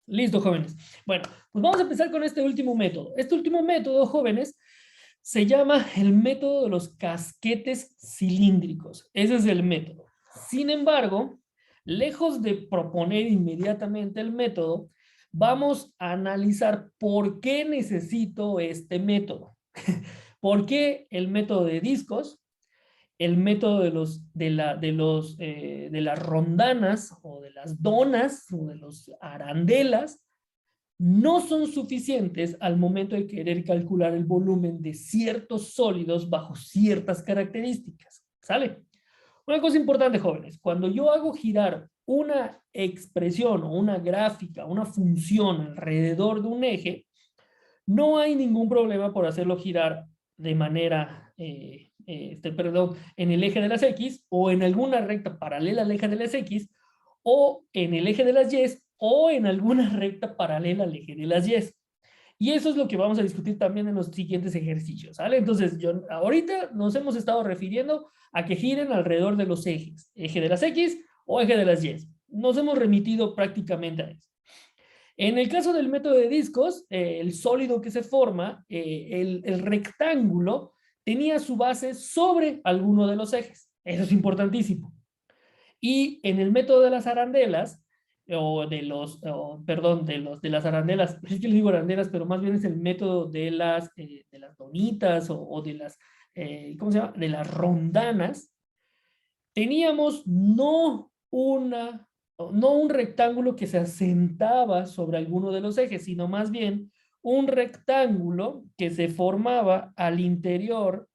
Listo, jóvenes. Bueno, pues vamos a empezar con este último método. Este último método, jóvenes, se llama el método de los casquetes cilíndricos. Ese es el método. Sin embargo, lejos de proponer inmediatamente el método, vamos a analizar por qué necesito este método. ¿Por qué el método de discos? El método de las rondanas o de las donas o de los arandelas no son suficientes al momento de querer calcular el volumen de ciertos sólidos bajo ciertas características. ¿Sale? Una cosa importante, jóvenes, cuando yo hago girar una expresión o una gráfica, una función alrededor de un eje, no hay ningún problema por hacerlo girar de manera, perdón, en el eje de las X o en alguna recta paralela al eje de las X o en el eje de las Y o en alguna recta paralela al eje de las Y. Y eso es lo que vamos a discutir también en los siguientes ejercicios, ¿vale? Entonces, ahorita nos hemos estado refiriendo a que giren alrededor de los ejes, eje de las X o eje de las Y. Nos hemos remitido prácticamente a eso. En el caso del método de discos, el sólido que se forma, el rectángulo, tenía su base sobre alguno de los ejes. Eso es importantísimo. Y en el método de las arandelas, perdón, de las arandelas, es que les digo arandelas, pero más bien es el método de las donitas o de las, ¿cómo se llama? De las rondanas, teníamos no un rectángulo que se asentaba sobre alguno de los ejes, sino más bien un rectángulo que se formaba al interior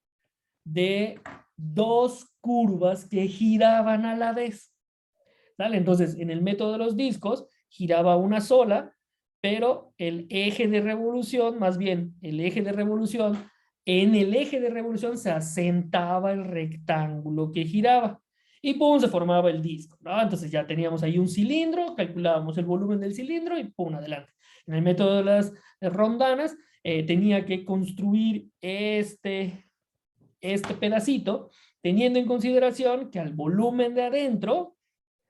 de dos curvas que giraban a la vez. ¿Sale? Entonces, en el método de los discos, giraba una sola, pero el eje de revolución, más bien el eje de revolución, en el eje de revolución se asentaba el rectángulo que giraba. Y pum, se formaba el disco, ¿no? Entonces ya teníamos ahí un cilindro, calculábamos el volumen del cilindro y pum, adelante. En el método de las rondanas, tenía que construir este pedacito, teniendo en consideración que al volumen de adentro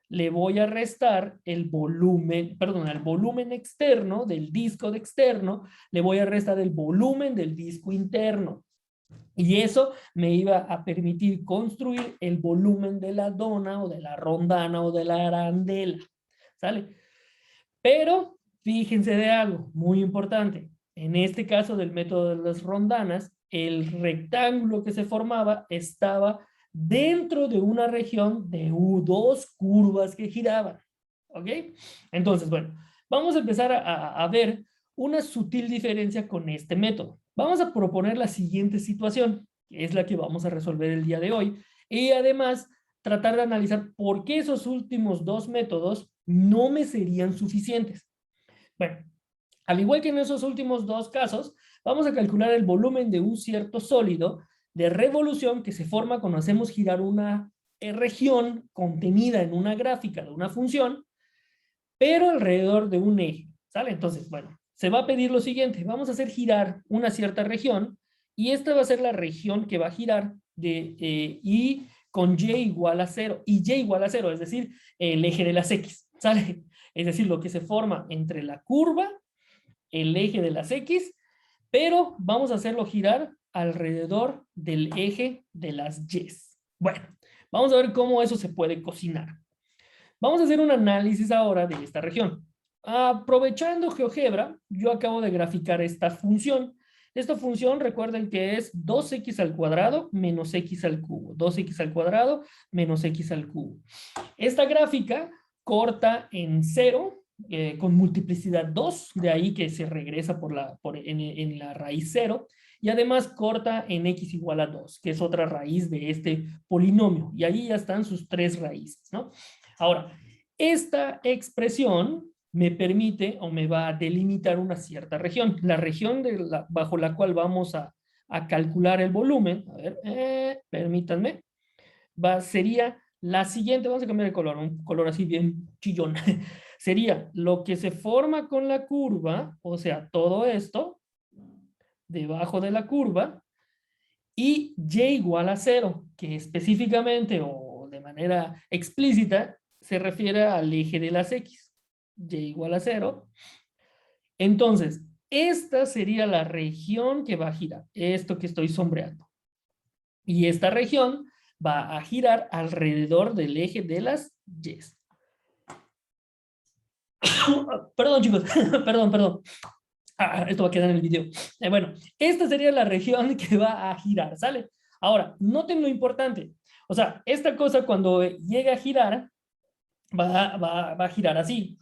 le voy a restar el volumen, perdón, al volumen externo del disco de externo, le voy a restar el volumen del disco interno. Y eso me iba a permitir construir el volumen de la dona o de la rondana o de la arandela. ¿Sale? Pero fíjense de algo muy importante. En este caso del método de las rondanas, el rectángulo que se formaba estaba dentro de una región de dos curvas que giraban. ¿Ok? Entonces, bueno, vamos a empezar a ver una sutil diferencia con este método. Vamos a proponer la siguiente situación, que es la que vamos a resolver el día de hoy, y además tratar de analizar por qué esos últimos dos métodos no me serían suficientes. Bueno, al igual que en esos últimos dos casos, vamos a calcular el volumen de un cierto sólido de revolución que se forma cuando hacemos girar una región contenida en una gráfica de una función, pero alrededor de un eje. ¿Sale? Entonces, bueno, se va a pedir lo siguiente. Vamos a hacer girar una cierta región y esta va a ser la región que va a girar y con y igual a 0. Y y igual a 0, es decir, el eje de las X. ¿Sale? Es decir, lo que se forma entre la curva, el eje de las X, pero vamos a hacerlo girar alrededor del eje de las Y. Bueno, vamos a ver cómo eso se puede cocinar. Vamos a hacer un análisis ahora de esta región. Aprovechando GeoGebra, yo acabo de graficar esta función. Esta función, recuerden que es 2x al cuadrado menos x al cubo. 2x al cuadrado menos x al cubo. Esta gráfica corta en 0 con multiplicidad 2, de ahí que se regresa en la raíz 0, y además corta en x igual a 2, que es otra raíz de este polinomio, y ahí ya están sus tres raíces, ¿no? Ahora, esta expresión me permite o me va a delimitar una cierta región, la región bajo la cual vamos a calcular el volumen. A ver, permítanme, sería la siguiente. Vamos a cambiar de color, un color así bien chillón. Sería lo que se forma con la curva, o sea, todo esto debajo de la curva, y y igual a 0, que específicamente o de manera explícita se refiere al eje de las X. y igual a 0. Entonces, esta sería la región que va a girar, esto que estoy sombreando. Y esta región va a girar alrededor del eje de las Y's. Perdón, chicos, perdón. Esto va a quedar en el video. Bueno, esta sería la región que va a girar, ¿sale? Ahora, noten lo importante. O sea, esta cosa cuando llega a girar, va a girar así.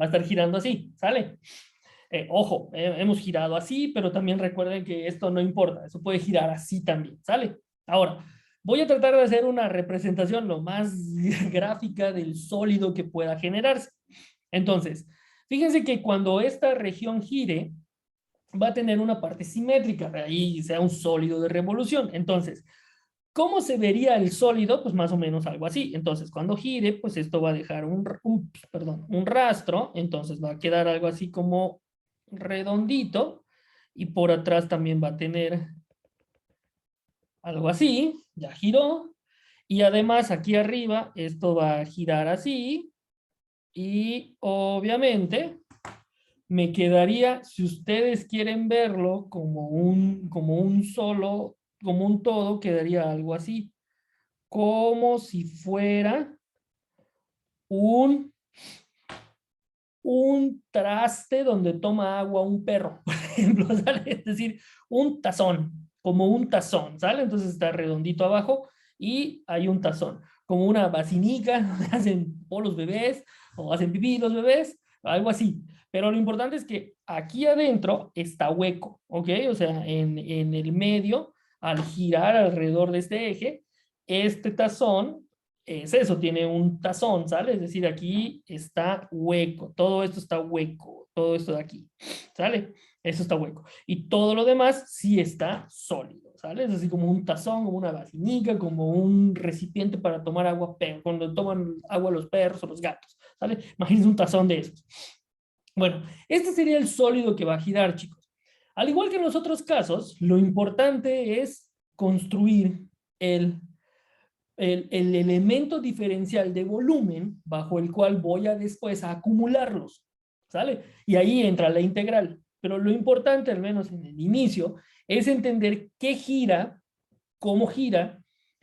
Va a estar girando así, ¿sale? Ojo, hemos girado así, pero también recuerden que esto no importa. Eso puede girar así también, ¿sale? Ahora, voy a tratar de hacer una representación lo más gráfica del sólido que pueda generarse. Entonces, fíjense que cuando esta región gire, va a tener una parte simétrica, de ahí sea un sólido de revolución. Entonces, ¿cómo se vería el sólido? Pues más o menos algo así. Entonces, cuando gire, pues esto va a dejar un rastro, entonces va a quedar algo así como redondito, y por atrás también va a tener algo así, ya giró, y además aquí arriba esto va a girar así, y obviamente me quedaría, si ustedes quieren verlo como un solo, como un todo, quedaría algo así, como si fuera un, un traste donde toma agua un perro, por ejemplo, ¿sale? Es decir, un tazón, como un tazón, ¿sale? Entonces está redondito abajo y hay un tazón, como una basinica donde hacen po los bebés o hacen pipí los bebés, algo así. Pero lo importante es que aquí adentro está hueco, ¿ok? O sea, en el medio, al girar alrededor de este eje, este tazón es eso, tiene un tazón, ¿sale? Es decir, aquí está hueco, todo esto está hueco, todo esto de aquí, ¿sale? Eso está hueco. Y todo lo demás sí está sólido, ¿sale? Es así como un tazón, como una vacinica, como un recipiente para tomar agua, cuando toman agua los perros o los gatos, ¿sale? Imagínense un tazón de esos. Bueno, este sería el sólido que va a girar, chicos. Al igual que en los otros casos, lo importante es construir el el elemento diferencial de volumen bajo el cual voy a después a acumularlos, ¿sale? Y ahí entra la integral. Pero lo importante, al menos en el inicio, es entender qué gira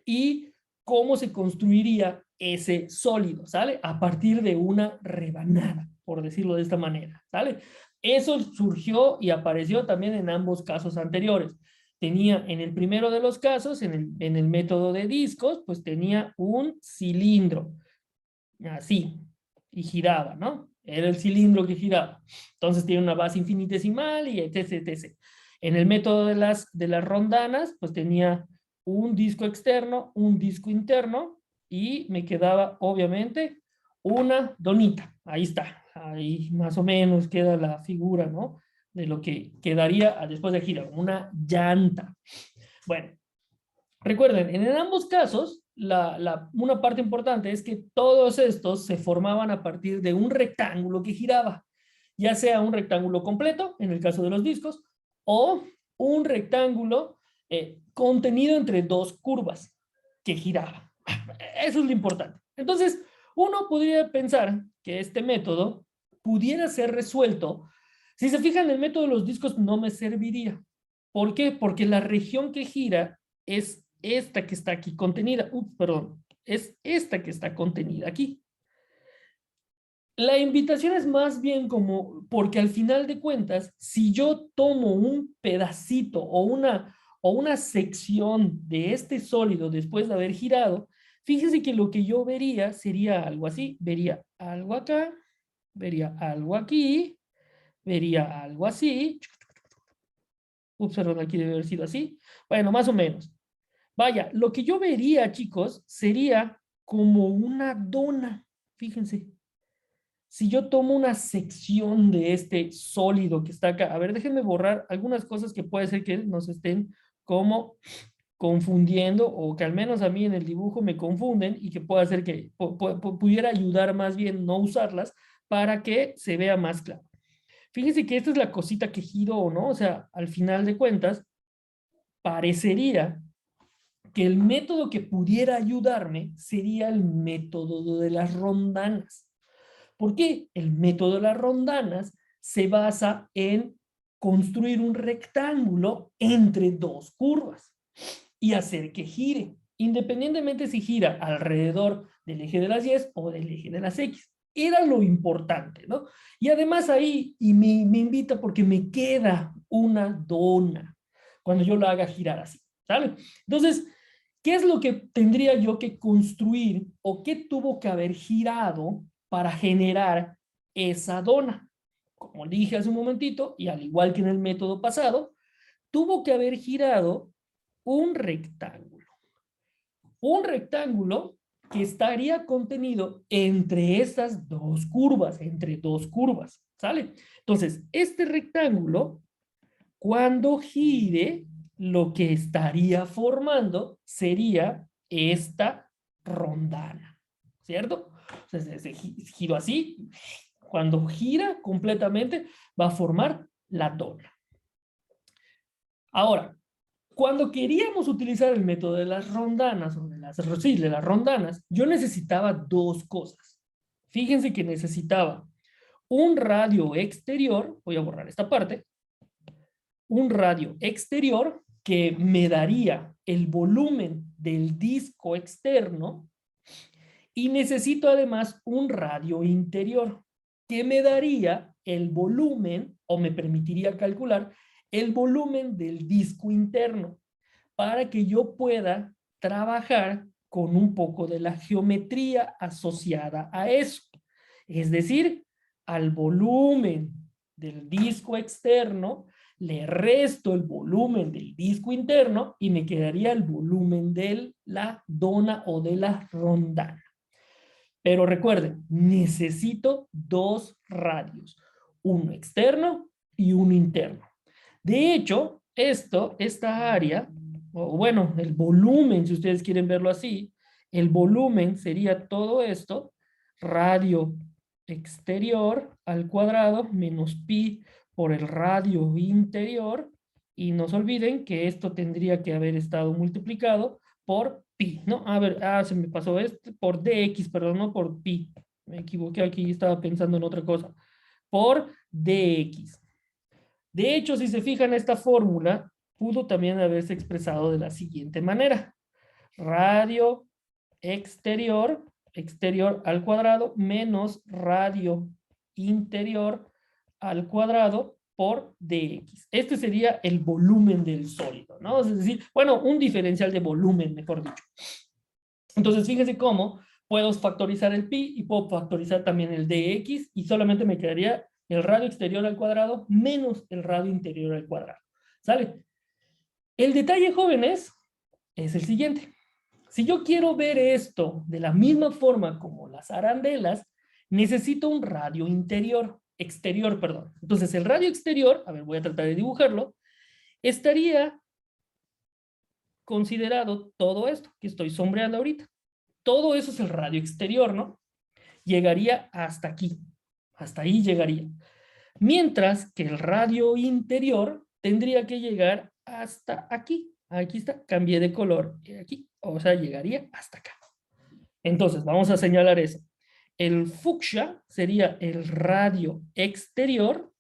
y cómo se construiría ese sólido, ¿sale? A partir de una rebanada, por decirlo de esta manera, ¿sale? Eso surgió y apareció también en ambos casos anteriores. Tenía en el primero de los casos, en el método de discos, pues tenía un cilindro, así, y giraba, ¿no? Era el cilindro que giraba. Entonces tiene una base infinitesimal y etc, etc. En el método de las rondanas, pues tenía un disco externo, un disco interno, y me quedaba, obviamente, una donita. Ahí está. Ahí más o menos queda la figura, ¿no? De lo que quedaría después de girar, una llanta. Bueno, recuerden, en ambos casos, una parte importante es que todos estos se formaban a partir de un rectángulo que giraba, ya sea un rectángulo completo, en el caso de los discos, o un rectángulo contenido entre dos curvas que giraban. Eso es lo importante. Entonces, uno podría pensar que este método pudiera ser resuelto. Si se fijan, el método de los discos no me serviría. ¿Por qué? Porque la región que gira es esta que está aquí contenida. Perdón, es esta que está contenida aquí. La invitación es más bien como, porque al final de cuentas, si yo tomo un pedacito o una sección de este sólido después de haber girado, fíjese que lo que yo vería sería algo así. Vería algo acá, vería algo aquí, vería algo así. Perdón, aquí debe haber sido así. Bueno, más o menos. Vaya, lo que yo vería, chicos, sería como una dona. Fíjense. Si yo tomo una sección de este sólido que está acá, a ver, déjenme borrar algunas cosas que puede ser que nos estén como confundiendo o que al menos a mí en el dibujo me confunden y que pueda hacer que pudiera ayudar más bien no usarlas para que se vea más claro. Fíjense que esta es la cosita que giro o no, o sea, al final de cuentas, parecería que el método que pudiera ayudarme sería el método de las rondanas. ¿Por qué? El método de las rondanas se basa en construir un rectángulo entre dos curvas y hacer que gire, independientemente si gira alrededor del eje de las Y o del eje de las X. Era lo importante, ¿no? Y además ahí, y me invita porque me queda una dona cuando yo lo haga girar así, ¿sale? Entonces, ¿qué es lo que tendría yo que construir o qué tuvo que haber girado para generar esa dona? Como dije hace un momentito, y al igual que en el método pasado, tuvo que haber girado un rectángulo. Un rectángulo que estaría contenido entre estas dos curvas, ¿sale? Entonces, este rectángulo, cuando gire, lo que estaría formando sería esta rondana, ¿cierto? Entonces, ese giro así, cuando gira completamente, va a formar la dona. Ahora, cuando queríamos utilizar el método de las rondanas, o de las rondanas, yo necesitaba dos cosas. Fíjense que necesitaba un radio exterior, voy a borrar esta parte, un radio exterior que me daría el volumen del disco externo y necesito además un radio interior que me daría el volumen o me permitiría calcular el volumen del disco interno para que yo pueda trabajar con un poco de la geometría asociada a eso. Es decir, al volumen del disco externo le resto el volumen del disco interno y me quedaría el volumen de la dona o de la rondana. Pero recuerden, necesito dos radios, uno externo y uno interno. De hecho, esta área, o bueno, el volumen, si ustedes quieren verlo así, el volumen sería todo esto, radio exterior al cuadrado menos pi por el radio interior, y no se olviden que esto tendría que haber estado multiplicado por pi, ¿no? A ver, se me pasó esto, por dx, perdón, no por pi. Me equivoqué aquí, estaba pensando en otra cosa. Por dx. De hecho, si se fijan, esta fórmula pudo también haberse expresado de la siguiente manera. Radio exterior, exterior al cuadrado, menos radio interior al cuadrado por dx. Este sería el volumen del sólido, ¿no? Es decir, bueno, un diferencial de volumen, mejor dicho. Entonces, fíjense cómo puedo factorizar el pi y puedo factorizar también el dx y solamente me quedaría el radio exterior al cuadrado menos el radio interior al cuadrado. ¿Sale? El detalle, jóvenes, es el siguiente. Si yo quiero ver esto de la misma forma como las arandelas, necesito un radio exterior, perdón. Entonces, el radio exterior, a ver, voy a tratar de dibujarlo, estaría considerado todo esto que estoy sombreando ahorita. Todo eso es el radio exterior, ¿no? Llegaría hasta aquí. Hasta ahí llegaría. Mientras que el radio interior tendría que llegar hasta aquí. Aquí está, cambié de color. Aquí, o sea, llegaría hasta acá. Entonces, vamos a señalar eso. El fucsia sería el radio exterior.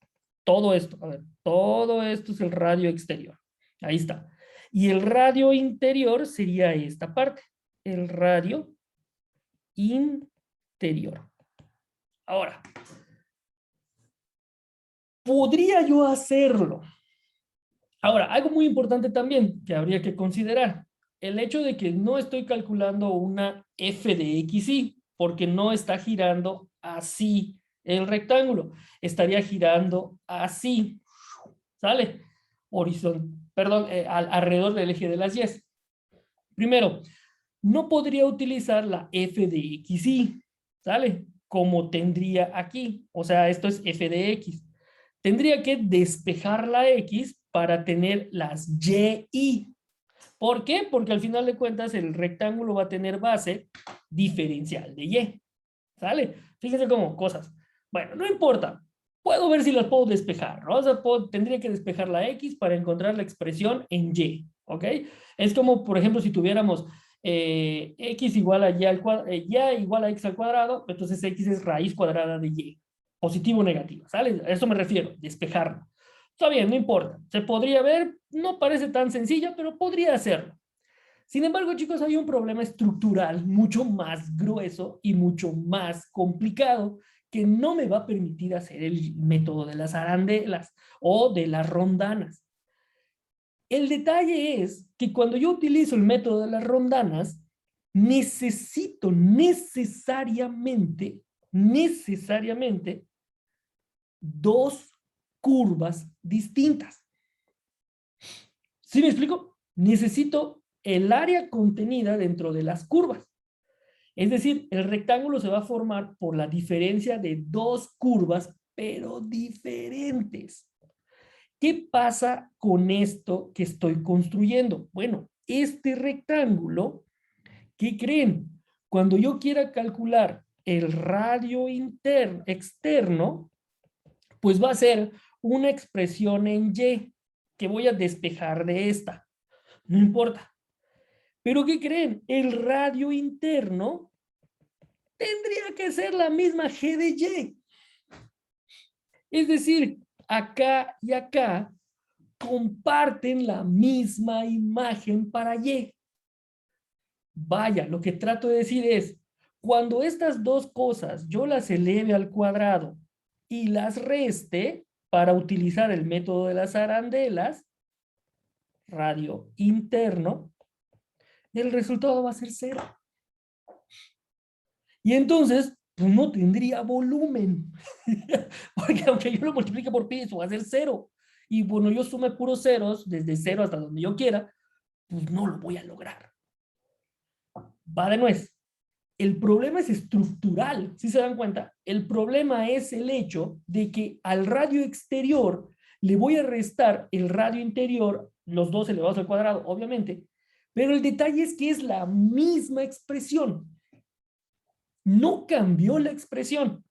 Todo esto, a ver, todo esto es el radio exterior. Ahí está. Y el radio interior sería esta parte. El radio interior. Ahora, ¿podría yo hacerlo? Ahora, algo muy importante también que habría que considerar, el hecho de que no estoy calculando una f de xy, porque no está girando así el rectángulo, estaría girando así, ¿sale? Perdón, alrededor del eje de las y. Primero, no podría utilizar la f de xy, ¿sale? Como tendría aquí, o sea, esto es f de x. Tendría que despejar la x para tener las y. ¿Por qué? Porque al final de cuentas el rectángulo va a tener base diferencial de y. ¿Sale? Fíjense cómo cosas. Bueno, no importa. Puedo ver si las puedo despejar, ¿no? O sea, tendría que despejar la x para encontrar la expresión en y. ¿Ok? Es como, por ejemplo, si tuviéramos X igual a y al cuadrado, y igual a x al cuadrado, entonces x es raíz cuadrada de y. Positivo o negativo, ¿sale? A eso me refiero, despejarlo. Está bien, no importa. Se podría ver, no parece tan sencilla, pero podría hacerlo. Sin embargo, chicos, hay un problema estructural mucho más grueso y mucho más complicado que no me va a permitir hacer el método de las arandelas o de las rondanas. El detalle es que cuando yo utilizo el método de las rondanas, necesito necesariamente dos curvas distintas. ¿Sí me explico? Necesito el área contenida dentro de las curvas. Es decir, el rectángulo se va a formar por la diferencia de dos curvas, pero diferentes. ¿Qué pasa con esto que estoy construyendo? Bueno, este rectángulo, ¿qué creen? Cuando yo quiera calcular el radio externo, pues va a ser una expresión en y que voy a despejar de esta. No importa. Pero ¿qué creen? El radio interno tendría que ser la misma g de y. Es decir, acá y acá comparten la misma imagen para y. Vaya, lo que trato de decir es, cuando estas dos cosas yo las eleve al cuadrado y las reste para utilizar el método de las arandelas, radio interno, el resultado va a ser cero. Y entonces, pues no tendría volumen. Porque aunque yo lo multiplique por pi, eso va a ser cero. Y bueno, yo sume puros ceros, desde cero hasta donde yo quiera, pues no lo voy a lograr. Va de nuez. El problema es estructural, ¿sí se dan cuenta? El problema es el hecho de que al radio exterior le voy a restar el radio interior, los dos elevados al cuadrado, obviamente, pero el detalle es que es la misma expresión. No cambió la expresión.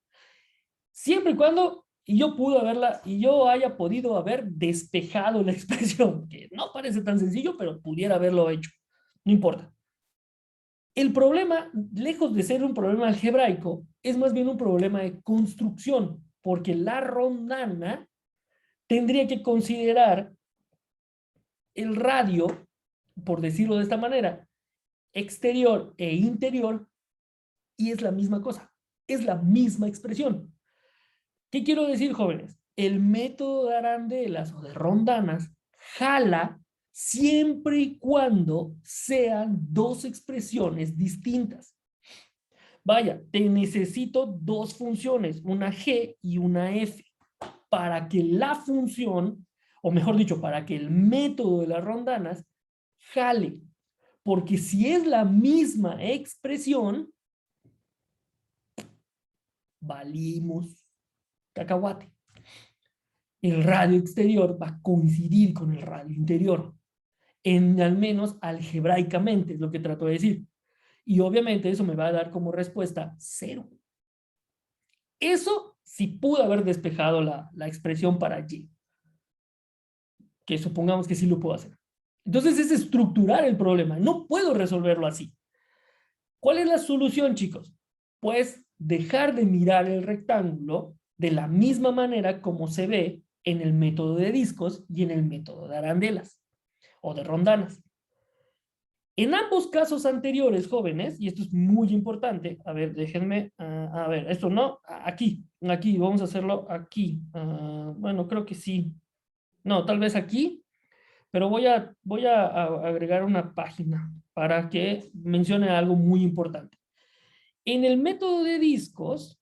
Siempre y cuando yo haya podido haber despejado la expresión, que no parece tan sencillo, pero pudiera haberlo hecho. No importa. El problema, lejos de ser un problema algebraico, es más bien un problema de construcción, porque la rondana tendría que considerar el radio, por decirlo de esta manera, exterior e interior, y es la misma cosa, es la misma expresión. ¿Qué quiero decir, jóvenes? El método de arandelas o de rondanas jala siempre y cuando sean dos expresiones distintas. Vaya, te necesito dos funciones, una g y una f, para que la función, o mejor dicho, para que el método de las rondanas jale. Porque si es la misma expresión, valimos cacahuate. El radio exterior va a coincidir con el radio interior, al menos algebraicamente, es lo que trato de decir. Y obviamente eso me va a dar como respuesta 0. Eso sí pudo haber despejado la expresión para y, que supongamos que sí lo puedo hacer. Entonces es estructurar el problema, no puedo resolverlo así. ¿Cuál es la solución, chicos? Pues dejar de mirar el rectángulo de la misma manera como se ve en el método de discos y en el método de arandelas o de rondanas. En ambos casos anteriores, jóvenes, y esto es muy importante, a ver, déjenme, a ver, esto no, aquí, vamos a hacerlo aquí. Bueno, creo que sí. No, tal vez aquí, pero voy a agregar una página para que mencione algo muy importante. En el método de discos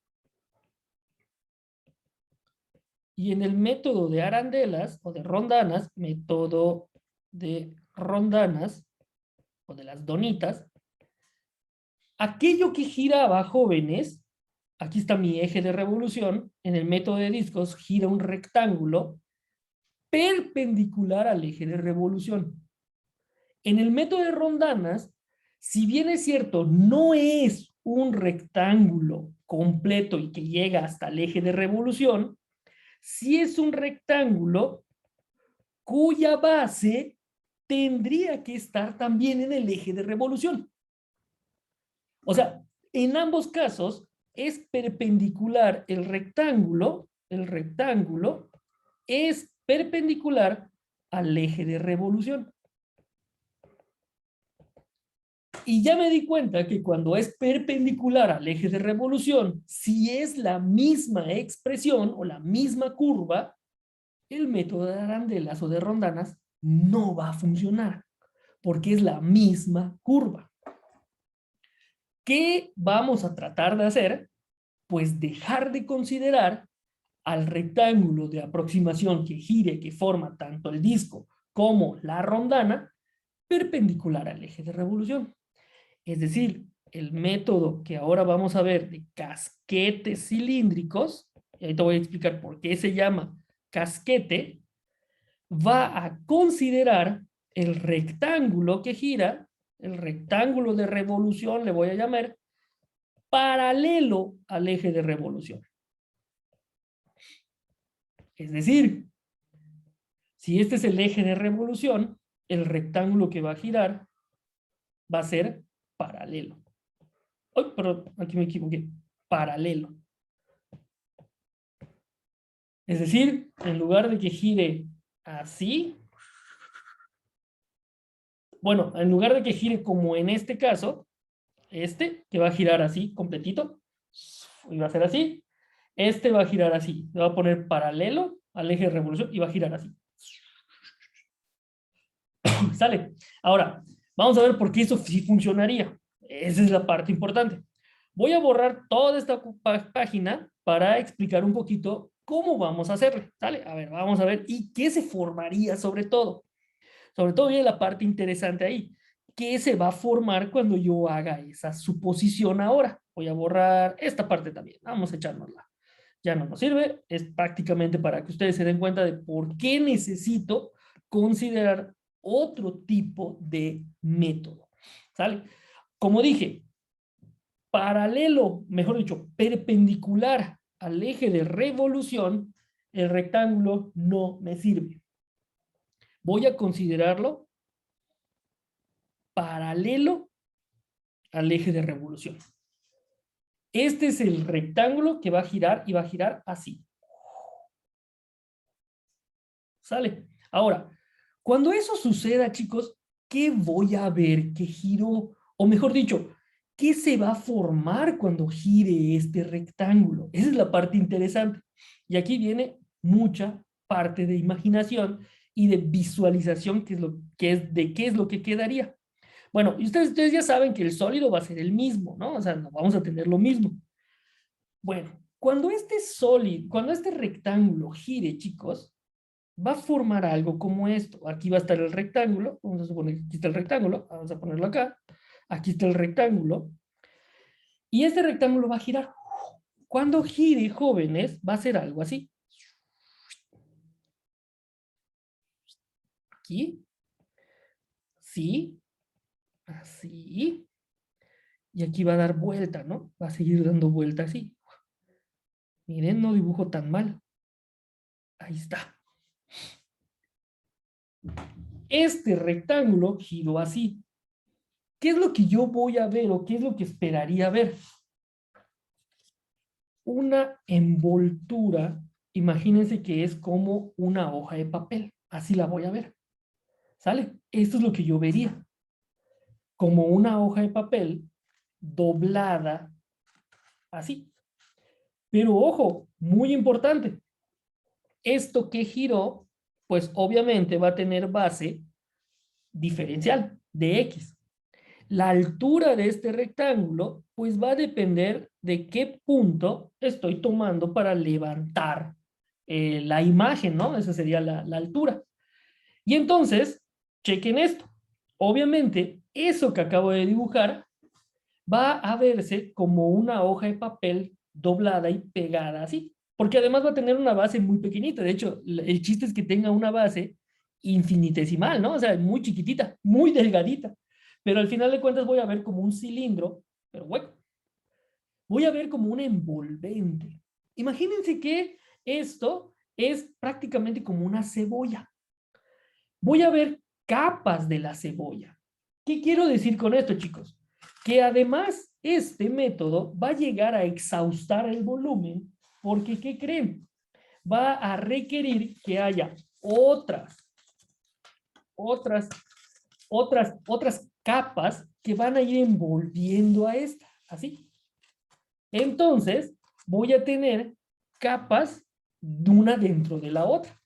y en el método de arandelas o de rondanas, método de rondanas o de las donitas, aquello que giraba, jóvenes, aquí está mi eje de revolución, en el método de discos gira un rectángulo perpendicular al eje de revolución. En el método de rondanas, si bien es cierto, no es un rectángulo completo y que llega hasta el eje de revolución, sí es un rectángulo cuya base tendría que estar también en el eje de revolución. O sea, en ambos casos es perpendicular el rectángulo es perpendicular al eje de revolución. Y ya me di cuenta que cuando es perpendicular al eje de revolución, si es la misma expresión o la misma curva, el método de arandelas o de rondanas no va a funcionar, porque es la misma curva. ¿Qué vamos a tratar de hacer? Pues dejar de considerar al rectángulo de aproximación que gire, que forma tanto el disco como la rondana, perpendicular al eje de revolución. Es decir, el método que ahora vamos a ver de casquetes cilíndricos, y ahí te voy a explicar por qué se llama casquete, va a considerar el rectángulo que gira, el rectángulo de revolución, le voy a llamar, paralelo al eje de revolución. Es decir, si este es el eje de revolución, el rectángulo que va a girar va a ser paralelo. ¡Ay, perdón! Aquí me equivoqué. Paralelo. Es decir, en lugar de que gire así, bueno, en lugar de que gire como en este caso, que va a girar así, completito, y va a ser así, este va a girar así, le va a poner paralelo al eje de revolución y va a girar así. ¿Sale? Ahora, vamos a ver por qué eso sí funcionaría. Esa es la parte importante. Voy a borrar toda esta página para explicar un poquito cómo vamos a hacerle. ¿Sale? A ver, vamos a ver. ¿Y qué se formaría sobre todo? Sobre todo viene la parte interesante ahí. ¿Qué se va a formar cuando yo haga esa suposición ahora? Voy a borrar esta parte también. Vamos a echárnosla. Ya no nos sirve. Es prácticamente para que ustedes se den cuenta de por qué necesito considerar otro tipo de método. ¿Sale? Como dije, paralelo, mejor dicho, perpendicular al eje de revolución, el rectángulo no me sirve. Voy a considerarlo paralelo al eje de revolución. Este es el rectángulo que va a girar y va a girar así. ¿Sale? Ahora, cuando eso suceda, chicos, ¿qué voy a ver que giró? O mejor dicho, ¿qué se va a formar cuando gire este rectángulo? Esa es la parte interesante. Y aquí viene mucha parte de imaginación y de visualización, de qué es lo que quedaría. Bueno, y ustedes ya saben que el sólido va a ser el mismo, ¿no? O sea, no vamos a tener lo mismo. Bueno, cuando este sólido, cuando este rectángulo gire, chicos, va a formar algo como esto. Aquí va a estar el rectángulo, vamos a suponer que aquí está el rectángulo, vamos a ponerlo acá, aquí está el rectángulo, y este rectángulo va a girar. Cuando gire, jóvenes, va a ser algo así. Aquí, sí, así, y aquí va a dar vuelta, ¿no? Va a seguir dando vuelta así. Miren, no dibujo tan mal. Ahí está. Este rectángulo giró así. ¿Qué es lo que yo voy a ver o qué es lo que esperaría ver? Una envoltura, imagínense que es como una hoja de papel. Así la voy a ver. ¿Sale? Esto es lo que yo vería. Como una hoja de papel doblada así. Pero ojo, muy importante. Esto que giró, pues obviamente va a tener base diferencial de X. La altura de este rectángulo, pues va a depender de qué punto estoy tomando para levantar la imagen, ¿no? Esa sería la altura. Y entonces, chequen esto. Obviamente, eso que acabo de dibujar va a verse como una hoja de papel doblada y pegada así. Porque además va a tener una base muy pequeñita. De hecho, el chiste es que tenga una base infinitesimal, ¿no? O sea, muy chiquitita, muy delgadita. Pero al final de cuentas voy a ver como un cilindro, pero hueco. Voy a ver como un envolvente. Imagínense que esto es prácticamente como una cebolla. Voy a ver capas de la cebolla. ¿Qué quiero decir con esto, chicos? Que además este método va a llegar a exhaustar el volumen porque, ¿qué creen? Va a requerir que haya otras, otras capas que van a ir envolviendo a esta, así. Entonces, voy a tener capas de una dentro de la otra.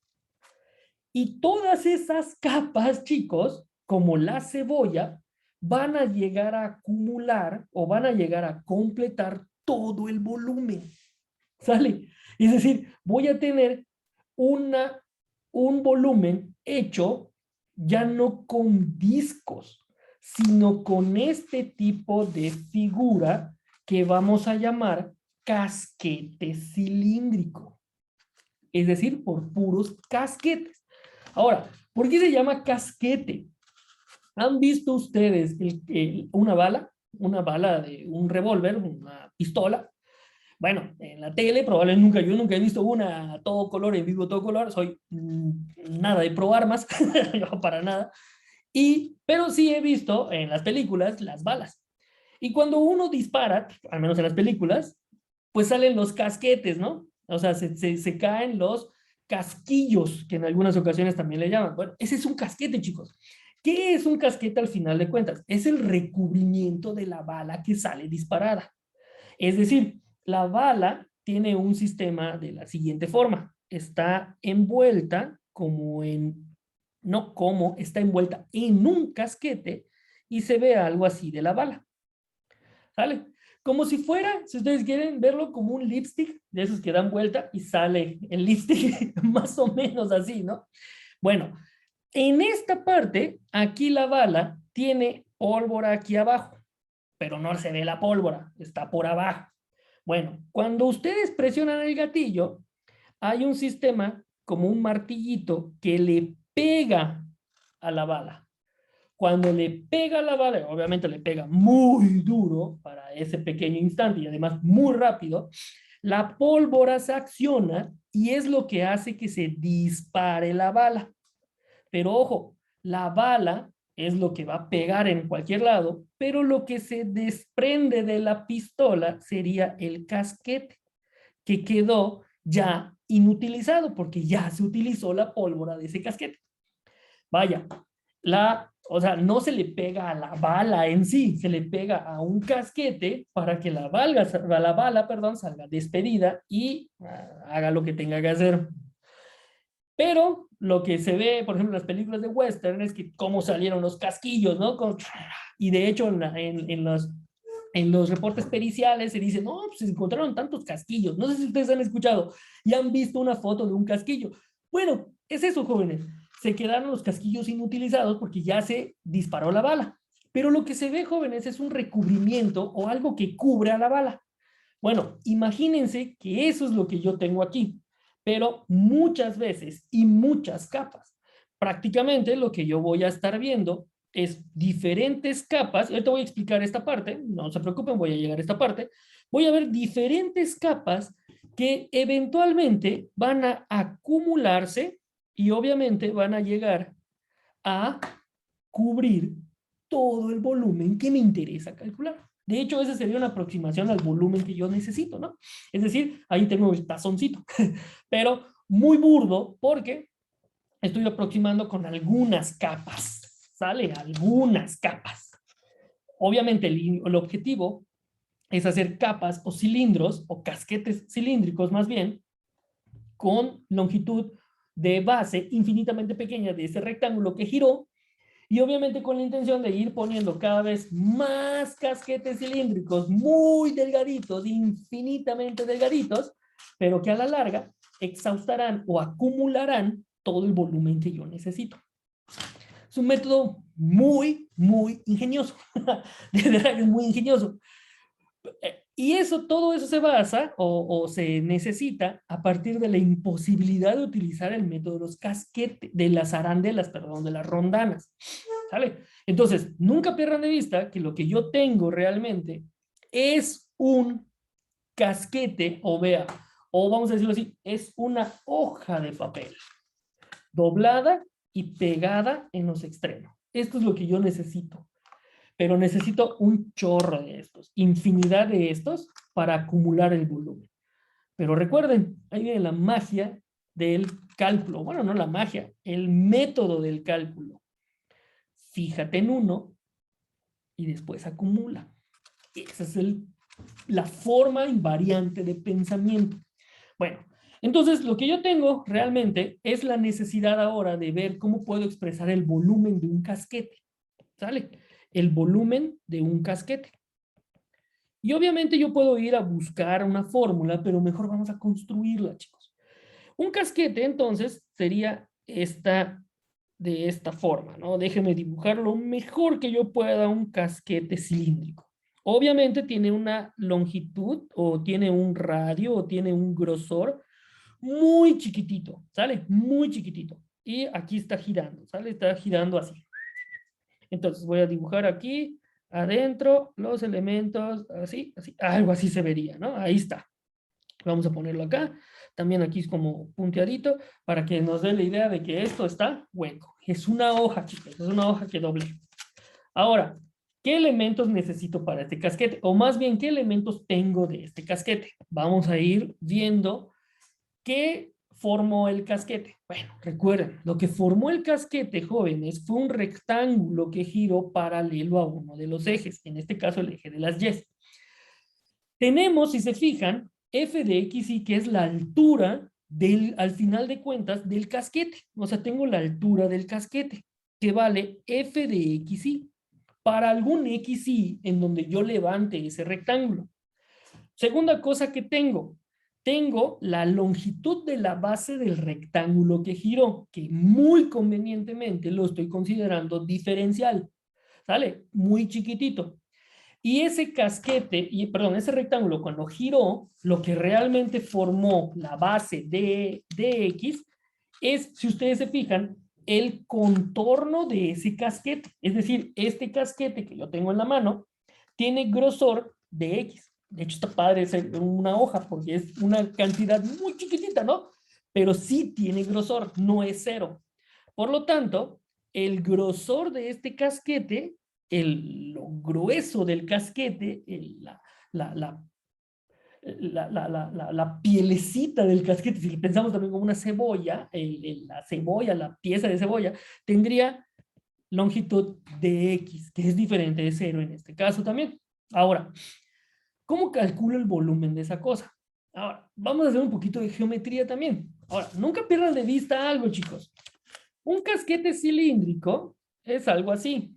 Y todas esas capas, chicos, como la cebolla, van a llegar a acumular o van a llegar a completar todo el volumen. ¿Sale? Es decir, voy a tener un volumen hecho ya no con discos, sino con este tipo de figura que vamos a llamar casquete cilíndrico. Es decir, por puros casquetes. Ahora, ¿por qué se llama casquete? ¿Han visto ustedes una bala? Una bala de un revólver, una pistola. Bueno, en la tele probablemente yo nunca he visto una a todo color, en vivo todo color, soy nada de pro armas, yo para nada, pero sí he visto en las películas las balas. Y cuando uno dispara, al menos en las películas, pues salen los casquetes, ¿no? O sea, se caen los casquillos, que en algunas ocasiones también le llaman. Bueno, ese es un casquete, chicos. ¿Qué es un casquete al final de cuentas? Es el recubrimiento de la bala que sale disparada. Es decir, la bala tiene un sistema de la siguiente forma. Está envuelta está envuelta en un casquete y se ve algo así de la bala. ¿Sale? Como si fuera, si ustedes quieren verlo como un lipstick, de esos que dan vuelta y sale el lipstick, más o menos así, ¿no? Bueno, en esta parte, aquí la bala tiene pólvora aquí abajo, pero no se ve la pólvora, está por abajo. Bueno, cuando ustedes presionan el gatillo, hay un sistema como un martillito que le pega a la bala. Cuando le pega a la bala, obviamente le pega muy duro para ese pequeño instante y además muy rápido, la pólvora se acciona y es lo que hace que se dispare la bala. Pero ojo, la bala es lo que va a pegar en cualquier lado, pero lo que se desprende de la pistola sería el casquete, que quedó ya inutilizado porque ya se utilizó la pólvora de ese casquete. Vaya, o sea, no se le pega a la bala en sí, se le pega a un casquete para que la bala, perdón, salga despedida y haga lo que tenga que hacer. Pero lo que se ve, por ejemplo, en las películas de western es que cómo salieron los casquillos, ¿no? Y de hecho en los reportes periciales se dice, no, pues se encontraron tantos casquillos. No sé si ustedes han escuchado y han visto una foto de un casquillo. Bueno, es eso, jóvenes. Se quedaron los casquillos inutilizados porque ya se disparó la bala. Pero lo que se ve, jóvenes, es un recubrimiento o algo que cubre a la bala. Bueno, imagínense que eso es lo que yo tengo aquí, pero muchas veces y muchas capas. Prácticamente lo que yo voy a estar viendo es diferentes capas. Ahorita voy a explicar esta parte, no se preocupen, voy a llegar a esta parte. Voy a ver diferentes capas que eventualmente van a acumularse y obviamente van a llegar a cubrir todo el volumen que me interesa calcular. De hecho, esa sería una aproximación al volumen que yo necesito, ¿no? Es decir, ahí tengo el tazoncito, pero muy burdo porque estoy aproximando con algunas capas, ¿sale? Algunas capas. Obviamente el objetivo es hacer capas o cilindros o casquetes cilíndricos más bien con longitud de base infinitamente pequeña de ese rectángulo que giró y obviamente con la intención de ir poniendo cada vez más casquetes cilíndricos muy delgaditos, infinitamente delgaditos, pero que a la larga exhaustarán o acumularán todo el volumen que yo necesito. Es un método muy ingenioso. De verdad que es muy ingenioso. Y todo eso se basa o se necesita a partir de la imposibilidad de utilizar el método de los casquetes, de las arandelas, perdón, de las rondanas. ¿Sale? Entonces, nunca pierdan de vista que lo que yo tengo realmente es un casquete, o vamos a decirlo así, es una hoja de papel doblada y pegada en los extremos. Esto es lo que yo necesito. pero necesito un chorro de estos, infinidad de estos para acumular el volumen. Pero recuerden, ahí viene la magia del cálculo. Bueno, no la magia, el método del cálculo. Fíjate en uno y después acumula. Esa es la forma invariante de pensamiento. Bueno, entonces lo que yo tengo realmente es la necesidad ahora de ver cómo puedo expresar el volumen de un casquete. ¿Sale? El volumen de un casquete. Y obviamente yo puedo ir a buscar una fórmula, pero mejor vamos a construirla, chicos. Un casquete, entonces, sería de esta forma, ¿no? Déjenme dibujar lo mejor que yo pueda un casquete cilíndrico. Obviamente tiene una longitud, o tiene un radio, o tiene un grosor muy chiquitito, ¿sale? Muy chiquitito. Y aquí está girando, ¿sale? Está girando así. Entonces voy a dibujar aquí, adentro, los elementos, así, así, algo así se vería, ¿no? Ahí está. Vamos a ponerlo acá. También aquí es como punteadito para que nos dé la idea de que esto está hueco. Es una hoja, chicos, es una hoja que doble. Ahora, ¿qué elementos necesito para este casquete? O más bien, ¿qué elementos tengo de este casquete? Vamos a ir viendo qué formó el casquete. Bueno, recuerden, lo que formó el casquete, jóvenes, fue un rectángulo que giró paralelo a uno de los ejes, en este caso el eje de las Y. Tenemos, si se fijan, f de x y, que es la altura al final de cuentas del casquete. O sea, tengo la altura del casquete, que vale f de x y para algún x y en donde yo levante ese rectángulo. Segunda cosa que tengo la longitud de la base del rectángulo que giró, que muy convenientemente lo estoy considerando diferencial, ¿sale? Muy chiquitito. Y ese casquete, perdón, ese rectángulo cuando giró, lo que realmente formó la base de X es, si ustedes se fijan, el contorno de ese casquete. Es decir, este casquete que yo tengo en la mano tiene grosor de X. De hecho, está padre ser una hoja porque es una cantidad muy chiquitita, ¿no? Pero sí tiene grosor, no es cero. Por lo tanto, el grosor de este casquete, lo grueso del casquete, la, la, la pielecita del casquete, si pensamos también como una cebolla, la cebolla, la pieza de cebolla, tendría longitud de X, que es diferente de cero en este caso también. Ahora, ¿cómo calculo el volumen de esa cosa? Ahora, vamos a hacer un poquito de geometría también. Ahora, nunca pierdan de vista algo, chicos. Un casquete cilíndrico es algo así.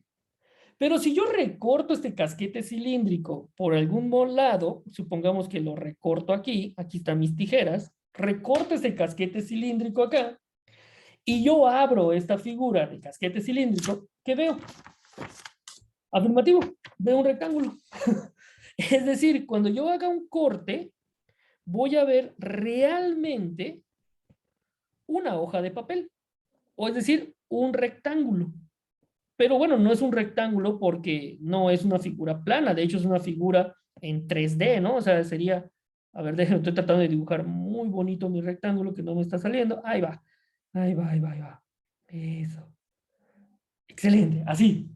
Pero si yo recorto este casquete cilíndrico por algún lado, supongamos que lo recorto aquí están mis tijeras, recorto este casquete cilíndrico acá, y yo abro esta figura de casquete cilíndrico, ¿qué veo? Afirmativo, veo un rectángulo. Es decir, cuando yo haga un corte, voy a ver realmente una hoja de papel, o es decir, un rectángulo. Pero bueno, no es un rectángulo porque no es una figura plana, de hecho es una figura en 3D, ¿no? O sea, sería, a ver, déjenme, estoy tratando de dibujar muy bonito mi rectángulo que no me está saliendo. Ahí va, ahí va, ahí va, ahí va. Eso. Excelente, así.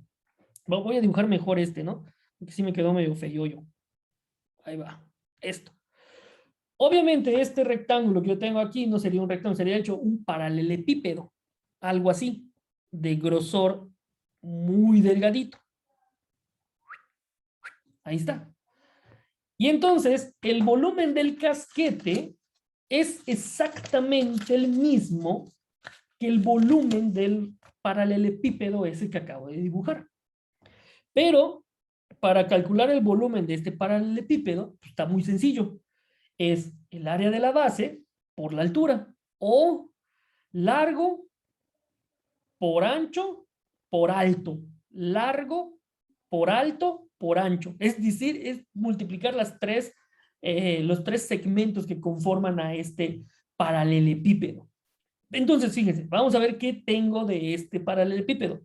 Voy a dibujar mejor este, ¿no? Porque sí me quedó medio feo yo. Ahí va, esto. Obviamente este rectángulo que yo tengo aquí no sería un rectángulo, sería hecho un paralelepípedo, algo así, de grosor muy delgadito. Ahí está. Y entonces el volumen del casquete es exactamente el mismo que el volumen del paralelepípedo ese que acabo de dibujar. Pero para calcular el volumen de este paralelepípedo, pues, está muy sencillo. Es el área de la base por la altura, o largo por ancho por alto. Largo por alto por ancho. Es decir, es multiplicar los tres segmentos que conforman a este paralelepípedo. Entonces, fíjense, vamos a ver qué tengo de este paralelepípedo.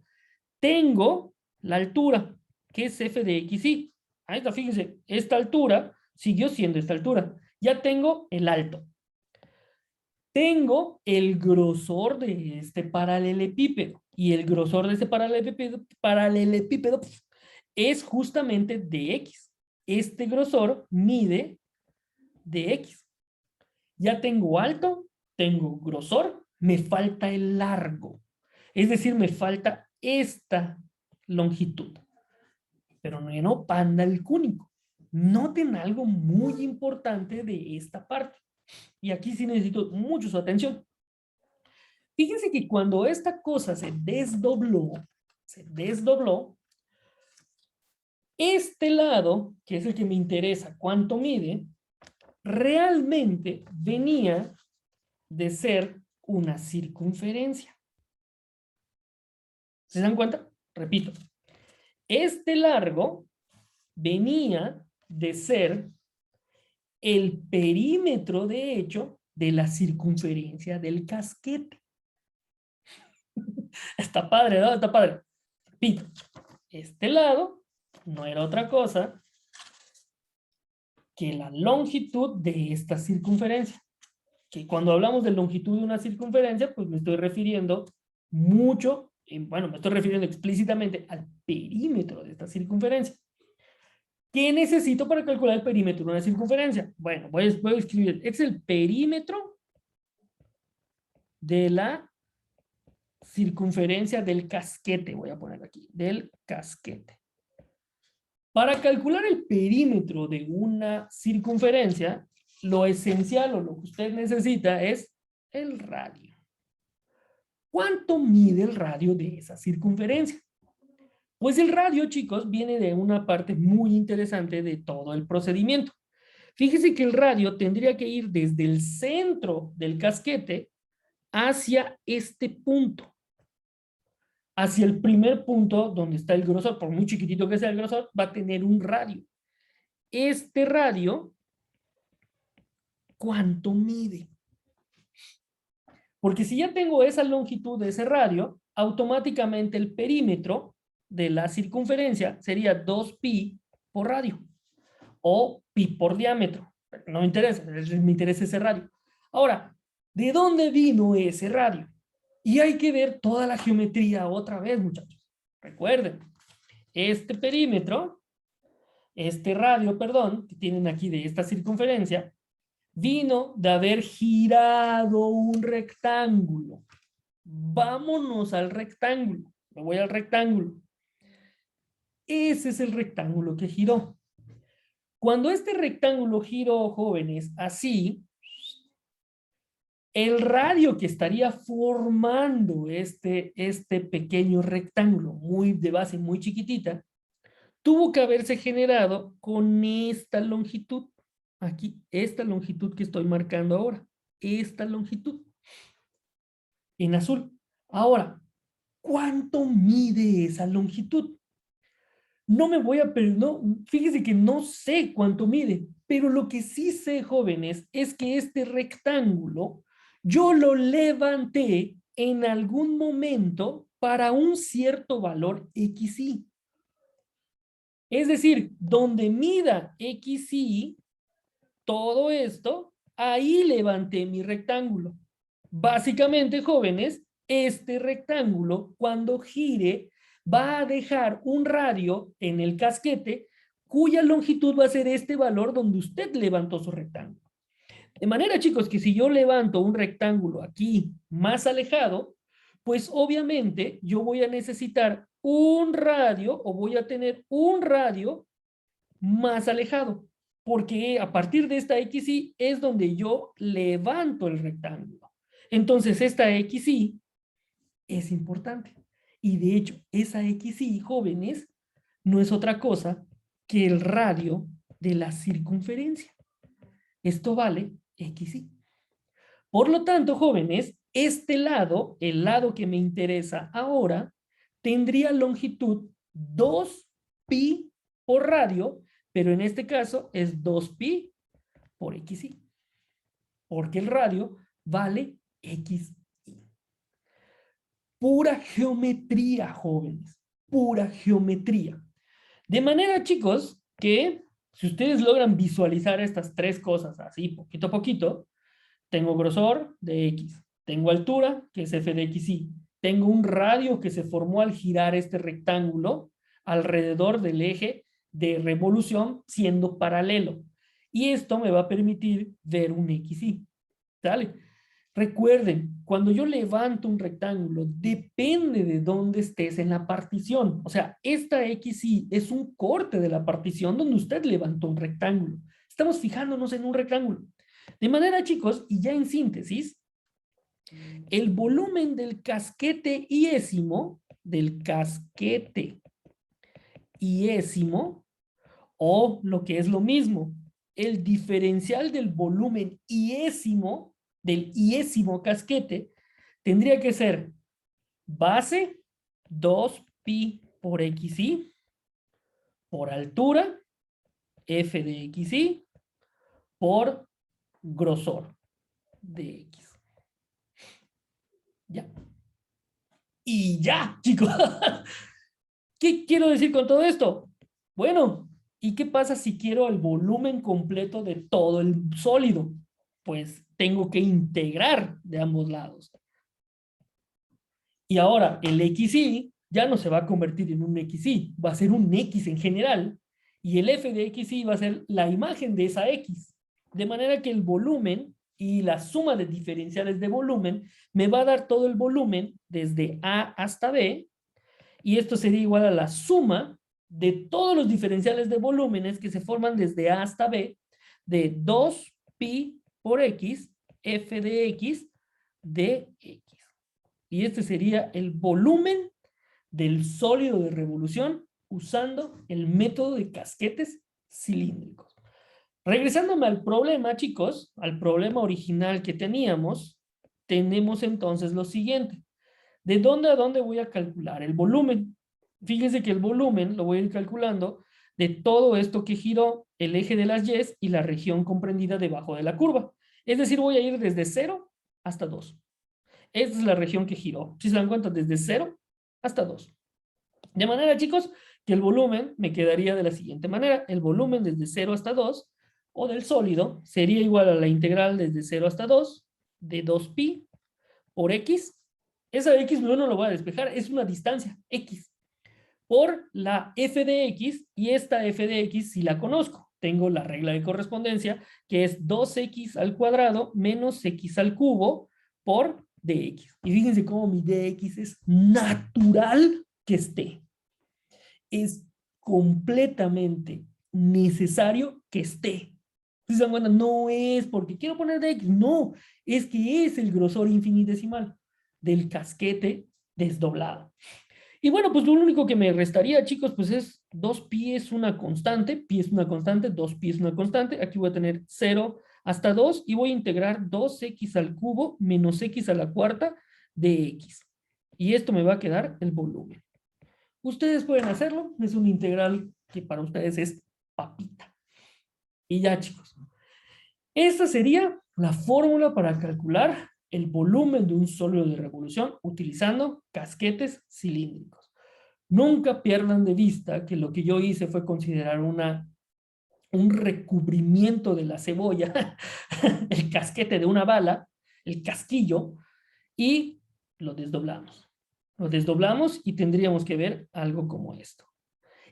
Tengo la altura, que es f de x y. Ahí está, fíjense, esta altura siguió siendo esta altura. Ya tengo el alto. Tengo el grosor de este paralelepípedo. Y el grosor de este paralelepípedo es justamente dx. Este grosor mide dx. Ya tengo alto, tengo grosor, me falta el largo. Es decir, me falta esta longitud. Pero no panda el cúnico. Noten algo muy importante de esta parte. Y aquí sí necesito mucho su atención. Fíjense que cuando esta cosa se desdobló, este lado, que es el que me interesa cuánto mide, realmente venía de ser una circunferencia. ¿Se dan cuenta? Repito. Este largo venía de ser el perímetro, de hecho, de la circunferencia del casquete. Está padre, ¿no? Está padre. Repito, este lado no era otra cosa que la longitud de esta circunferencia. Que cuando hablamos de longitud de una circunferencia, pues me estoy refiriendo mucho, bueno, me estoy refiriendo explícitamente al perímetro de esta circunferencia. ¿Qué necesito para calcular el perímetro de una circunferencia? Bueno, voy a escribir, es el perímetro de la circunferencia del casquete, voy a poner aquí, del casquete. Para calcular el perímetro de una circunferencia, lo esencial o lo que usted necesita es el radio. ¿Cuánto mide el radio de esa circunferencia? Pues el radio, chicos, viene de una parte muy interesante de todo el procedimiento. Fíjese que el radio tendría que ir desde el centro del casquete hacia este punto. Hacia el primer punto donde está el grosor, por muy chiquitito que sea el grosor, va a tener un radio. Este radio, ¿cuánto mide? Porque si ya tengo esa longitud de ese radio, automáticamente el perímetro de la circunferencia sería 2pi por radio o pi por diámetro. No me interesa, me interesa ese radio. Ahora, ¿de dónde vino ese radio? Y hay que ver toda la geometría otra vez, muchachos. Recuerden, este perímetro, este radio, perdón, que tienen aquí de esta circunferencia, vino de haber girado un rectángulo. Vámonos al rectángulo. Me voy al rectángulo. Ese es el rectángulo que giró. Cuando este rectángulo giró, jóvenes, así, el radio que estaría formando este pequeño rectángulo, muy de base muy chiquitita, tuvo que haberse generado con esta longitud. Aquí, esta longitud que estoy marcando ahora. Esta longitud. En azul. Ahora, ¿cuánto mide esa longitud? No me voy a no, fíjese que no sé cuánto mide, pero lo que sí sé, jóvenes, es que este rectángulo yo lo levanté en algún momento para un cierto valor xy. Es decir, donde mida xy, todo esto, ahí levanté mi rectángulo. Básicamente, jóvenes, este rectángulo, cuando gire, va a dejar un radio en el casquete cuya longitud va a ser este valor donde usted levantó su rectángulo. De manera, chicos, que si yo levanto un rectángulo aquí más alejado, pues obviamente yo voy a necesitar un radio o voy a tener un radio más alejado, porque a partir de esta XY es donde yo levanto el rectángulo. Entonces esta XY es importante. Y de hecho, esa XY, jóvenes, no es otra cosa que el radio de la circunferencia. Esto vale XY. Por lo tanto, jóvenes, este lado, el lado que me interesa ahora, tendría longitud 2pi por radio, pero en este caso es 2pi por XY. Porque el radio vale XY. Pura geometría, jóvenes. Pura geometría. De manera, chicos, que si ustedes logran visualizar estas tres cosas así, poquito a poquito, tengo grosor de X, tengo altura, que es f de XY, tengo un radio que se formó al girar este rectángulo, alrededor del eje de revolución siendo paralelo. Y esto me va a permitir ver un XY. ¿Sale? Recuerden, cuando yo levanto un rectángulo, depende de dónde estés en la partición. O sea, esta XY es un corte de la partición donde usted levantó un rectángulo. Estamos fijándonos en un rectángulo. De manera, chicos, y ya en síntesis, el volumen del casquete iésimo, o lo que es lo mismo, el diferencial del volumen iésimo, del iésimo casquete, tendría que ser base 2pi por xy por altura, f de xy, por grosor de x. Ya. Y ya, chicos. ¿Qué quiero decir con todo esto? Bueno, ¿y qué pasa si quiero el volumen completo de todo el sólido? Pues tengo que integrar de ambos lados. Y ahora el XY ya no se va a convertir en un XY, va a ser un X en general. Y el f de XY va a ser la imagen de esa X. De manera que el volumen y la suma de diferenciales de volumen me va a dar todo el volumen desde A hasta B. Y esto sería igual a la suma de todos los diferenciales de volúmenes que se forman desde A hasta B de 2pi por x, f de x, de x. Y este sería el volumen del sólido de revolución usando el método de casquetes cilíndricos. Regresándome al problema, chicos, al problema original que teníamos, tenemos entonces lo siguiente. ¿De dónde a dónde voy a calcular el volumen? Fíjense que el volumen lo voy a ir calculando de todo esto que giró el eje de las Y y la región comprendida debajo de la curva. Es decir, voy a ir desde 0 hasta 2. Esta es la región que giró. Si se dan cuenta, desde 0 hasta 2. De manera, chicos, que el volumen me quedaría de la siguiente manera. El volumen desde 0 hasta 2, o del sólido, sería igual a la integral desde 0 hasta 2 de 2pi por x. Esa x no lo voy a despejar, es una distancia, x, por la f de x, y esta f de x si la conozco. Tengo la regla de correspondencia, que es 2x al cuadrado menos x al cubo por dx. Y fíjense cómo mi dx es natural que esté. Es completamente necesario que esté. ¿Se dan cuenta? No es porque quiero poner dx, no, es que es el grosor infinitesimal del casquete desdoblado. Y bueno, pues lo único que me restaría, chicos, pues es 2pi es una constante, pi es una constante, 2pi es una constante. Aquí voy a tener 0 hasta 2 y voy a integrar 2x al cubo menos x a la cuarta de x. Y esto me va a quedar el volumen. Ustedes pueden hacerlo, es un integral que para ustedes es papita. Y ya, chicos. Esta sería la fórmula para calcular el volumen de un sólido de revolución utilizando casquetes cilíndricos. Nunca pierdan de vista que lo que yo hice fue considerar un recubrimiento de la cebolla, el casquete de una bala, el casquillo, y lo desdoblamos. Lo desdoblamos y tendríamos que ver algo como esto.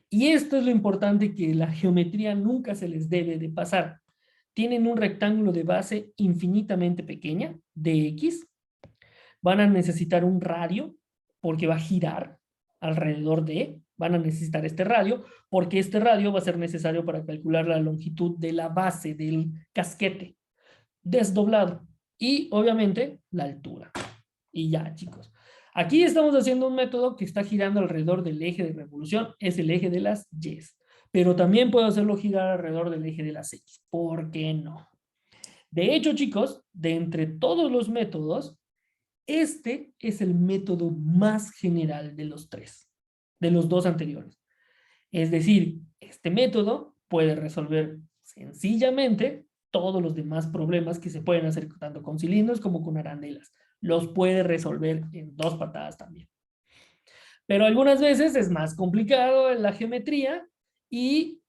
Y esto es lo importante, que la geometría nunca se les debe de pasar. Tienen un rectángulo de base infinitamente pequeña, de x. Van a necesitar un radio, porque va a girar alrededor de. Van a necesitar este radio, porque este radio va a ser necesario para calcular la longitud de la base del casquete desdoblado. Y obviamente la altura. Y ya, chicos. Aquí estamos haciendo un método que está girando alrededor del eje de revolución, es el eje de las Y. Pero también puedo hacerlo girar alrededor del eje de las X. ¿Por qué no? De hecho, chicos, de entre todos los métodos, este es el método más general de los tres, de los dos anteriores. Es decir, este método puede resolver sencillamente todos los demás problemas que se pueden hacer tanto con cilindros como con arandelas. Los puede resolver en 2 patadas también. Pero algunas veces es más complicado en la geometría y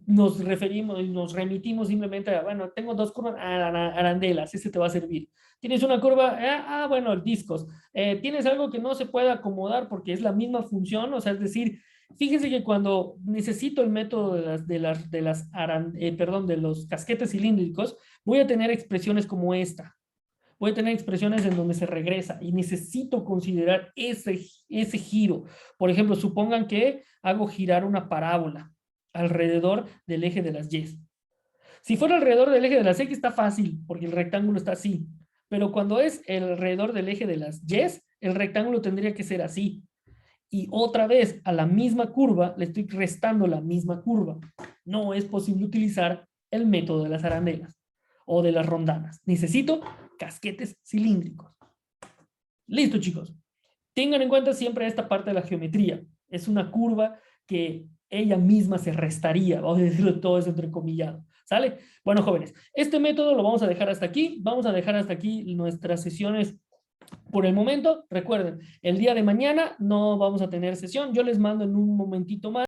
nos remitimos simplemente a, bueno, tengo 2 curvas, arandelas, ese te va a servir. Tienes una curva, bueno, discos. Tienes algo que no se puede acomodar porque es la misma función, o sea, es decir, Fíjense que cuando necesito el método de los casquetes cilíndricos, voy a tener expresiones como esta. Voy a tener expresiones en donde se regresa y necesito considerar ese giro. Por ejemplo, supongan que hago girar una parábola alrededor del eje de las Y. Si fuera alrededor del eje de las X está fácil, porque el rectángulo está así. Pero cuando es alrededor del eje de las Y, el rectángulo tendría que ser así. Y otra vez, a la misma curva, le estoy restando la misma curva. No es posible utilizar el método de las arandelas o de las rondanas. Necesito casquetes cilíndricos. Listo, chicos. Tengan en cuenta siempre esta parte de la geometría. Es una curva que ella misma se restaría, vamos a decirlo todo eso entrecomillado. ¿Sale? Bueno, jóvenes, este método lo vamos a dejar hasta aquí. Vamos a dejar hasta aquí nuestras sesiones por el momento. Recuerden, el día de mañana no vamos a tener sesión. Yo les mando en un momentito más